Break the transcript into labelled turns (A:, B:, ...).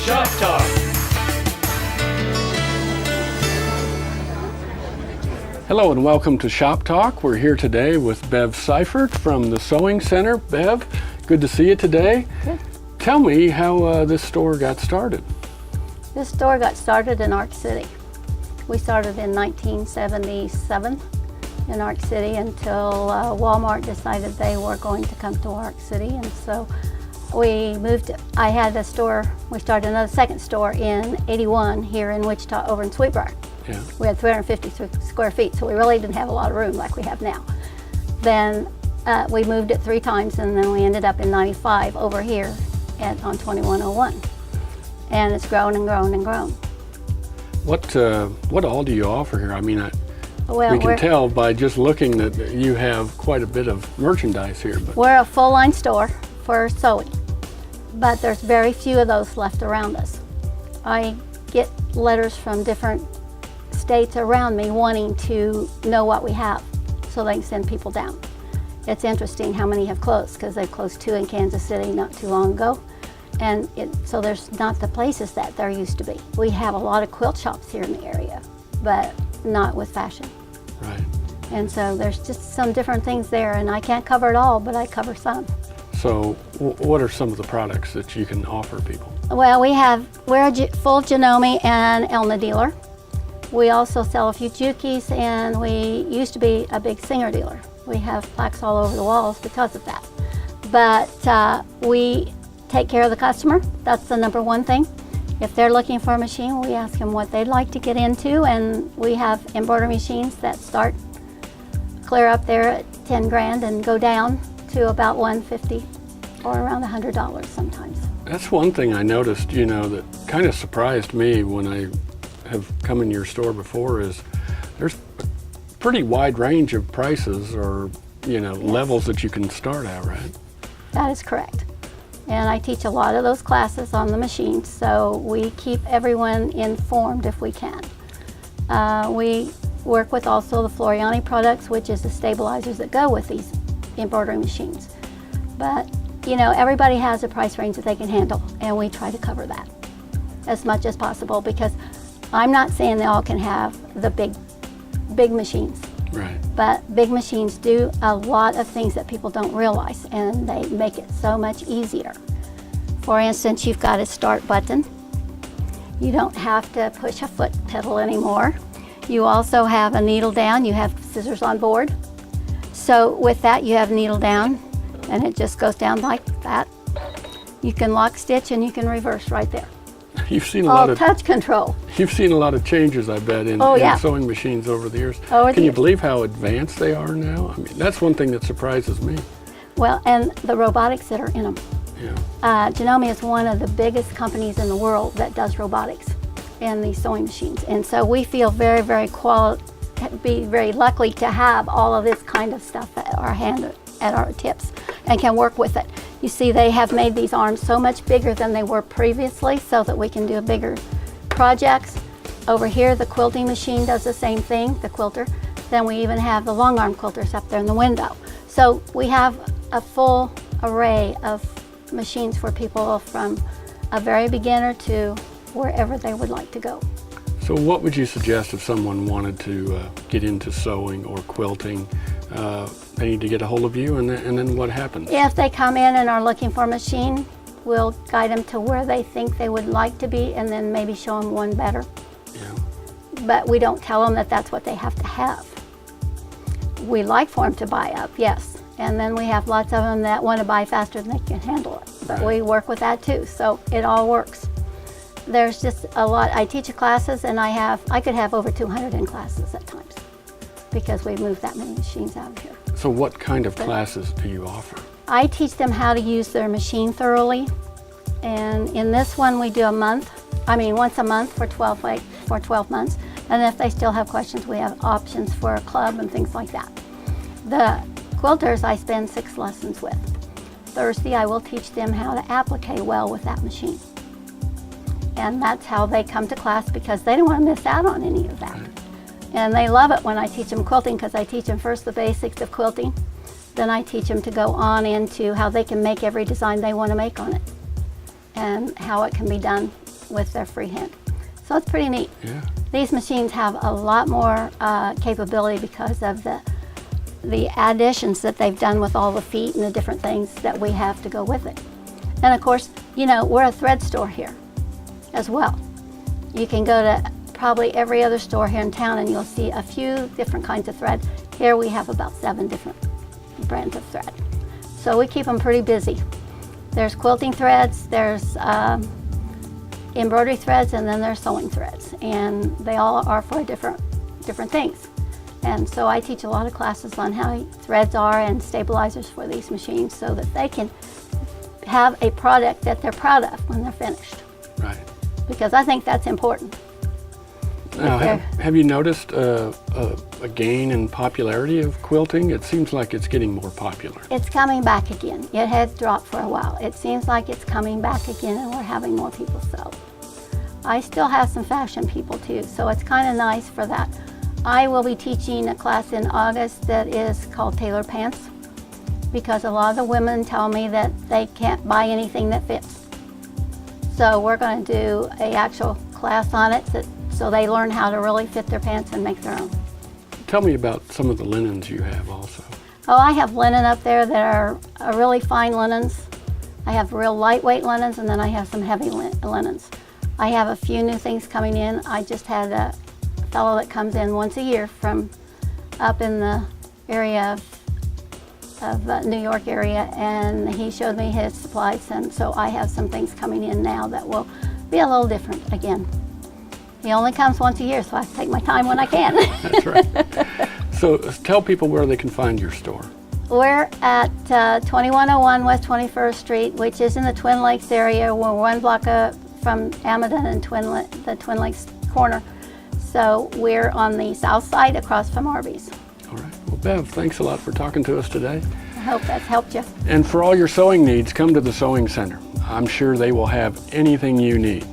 A: Shop Talk.
B: Hello and welcome to Shop Talk. We're here today with Bev Seifert from the Sewing Center. Bev, good to see you today.
C: Good.
B: Tell me how this store got started.
C: This store got started in Ark City. We started in 1977 in Ark City until Walmart decided they were going to come to Ark City, and so we moved. I had a store. We started another second store in '81 here in Wichita, over in Sweetbriar.
B: Yeah.
C: We had 350 square feet, so we really didn't have a lot of room like we have now. Then we moved it 3 times, and then we ended up in '95 over here on 2101, and it's grown and grown and grown.
B: What all do you offer here? I mean,
C: Well,
B: we can tell by just looking that you have quite a bit of merchandise here. But
C: we're a full-line store for sewing, but there's very few of those left around us. I get letters from different states around me wanting to know what we have so they can send people down. It's interesting how many have closed, because they've closed 2 in Kansas City not too long ago, and so there's not the places that there used to be. We have a lot of quilt shops here in the area, but not with fashion.
B: right.
C: And so there's just some different things there, and I can't cover it all, but I cover some.
B: So what are some of the products that you can offer people?
C: Well, we're a full Janome and Elna dealer. We also sell a few Jukis, and we used to be a big Singer dealer. We have plaques all over the walls because of that. But we take care of the customer. That's the number one thing. If they're looking for a machine, we ask them what they'd like to get into, and we have embroidery machines that start clear up there at 10 grand and go down to about 150 or around $100 sometimes.
B: That's one thing I noticed, that kind of surprised me when I have come in your store before, is there's a pretty wide range of prices or,
C: Yes.
B: levels that you can start at, right?
C: That is correct. And I teach a lot of those classes on the machines, so we keep everyone informed if we can. We work with also the Floriani products, which is the stabilizers that go with these embroidery machines. But, everybody has a price range that they can handle, and we try to cover that as much as possible, because I'm not saying they all can have the big machines.
B: Right.
C: But big machines do a lot of things that people don't realize, and they make it so much easier. For instance, you've got a start button. You don't have to push a foot pedal anymore. You also have a needle down. You have scissors on board. So with that, you have needle down, and it just goes down like that. You can lock stitch and you can reverse right there.
B: You've seen a
C: All
B: lot of
C: touch control.
B: You've seen a lot of changes, I bet, in
C: Yeah.
B: sewing machines over the years.
C: Over the
B: Can you
C: years.
B: believe how advanced they are now? I mean, that's one thing that surprises me.
C: Well, and the robotics that are in them.
B: Yeah.
C: Janome is one of the biggest companies in the world that does robotics in these sewing machines. And so we feel very, very lucky to have all of this kind of stuff at our tips and can work with it. You see, they have made these arms so much bigger than they were previously so that we can do bigger projects. Over here, the quilting machine does the same thing, the quilter. Then we even have the long arm quilters up there in the window. So we have a full array of machines for people from a very beginner to wherever they would like to go.
B: So what would you suggest if someone wanted to get into sewing or quilting? They need to get a hold of you, and then what happens?
C: If they come in and are looking for a machine, we'll guide them to where they think they would like to be, and then maybe show them one better.
B: Yeah.
C: But we don't tell them that that's what they have to have. We like for them to buy up, yes. And then we have lots of them that want to buy faster than they can handle it. But
B: Right.
C: we work with that too, so it all works. There's just a lot. I teach classes, and I could have over 200 in classes at times, because we've moved that many machines out of here.
B: So what kind of classes do you offer?
C: I teach them how to use their machine thoroughly, and in this one we do once a month for 12 months, and if they still have questions, we have options for a club and things like that. The quilters I spend 6 lessons with. Thursday I will teach them how to applique well with that machine, and that's how they come to class, because they don't want to miss out on any of that. And they love it when I teach them quilting, because I teach them first the basics of quilting, then I teach them to go on into how they can make every design they want to make on it, and how it can be done with their free hand. So it's pretty neat.
B: Yeah.
C: These machines have a lot more capability because of the additions that they've done with all the feet and the different things that we have to go with it. And of course, you know, we're a thread store here as well. You can go to probably every other store here in town and you'll see a few different kinds of thread. Here we have about 7 different brands of thread. So we keep them pretty busy. There's quilting threads, there's embroidery threads, and then there's sewing threads. And they all are for different things. And so I teach a lot of classes on how threads are and stabilizers for these machines so that they can have a product that they're proud of when they're finished.
B: Right.
C: Because I think that's important.
B: Now, have you noticed a gain in popularity of quilting? It seems like it's getting more popular.
C: It's coming back again. It had dropped for a while. It seems like it's coming back again and we're having more people sew. I still have some fashion people too, so it's kind of nice for that. I will be teaching a class in August that is called Tailor Pants because a lot of the women tell me that they can't buy anything that fits. So we're going to do an actual class on it so they learn how to really fit their pants and make their own.
B: Tell me about some of the linens you have also.
C: Oh, I have linen up there that are really fine linens. I have real lightweight linens, and then I have some heavy linens. I have a few new things coming in. I just had a fellow that comes in once a year from up in the area of New York area, and he showed me his supplies, and so I have some things coming in now that will be a little different again. He only comes once a year, so I have to take my time when I can.
B: That's right. So tell people where they can find your store.
C: We're at 2101 West 21st Street, which is in the Twin Lakes area. We're 1 block from Amadon and the Twin Lakes corner. So we're on the south side across from Arby's.
B: All right. Well, Bev, thanks a lot for talking to us today.
C: I hope that's helped you.
B: And for all your sewing needs, come to the Sewing Center. I'm sure they will have anything you need.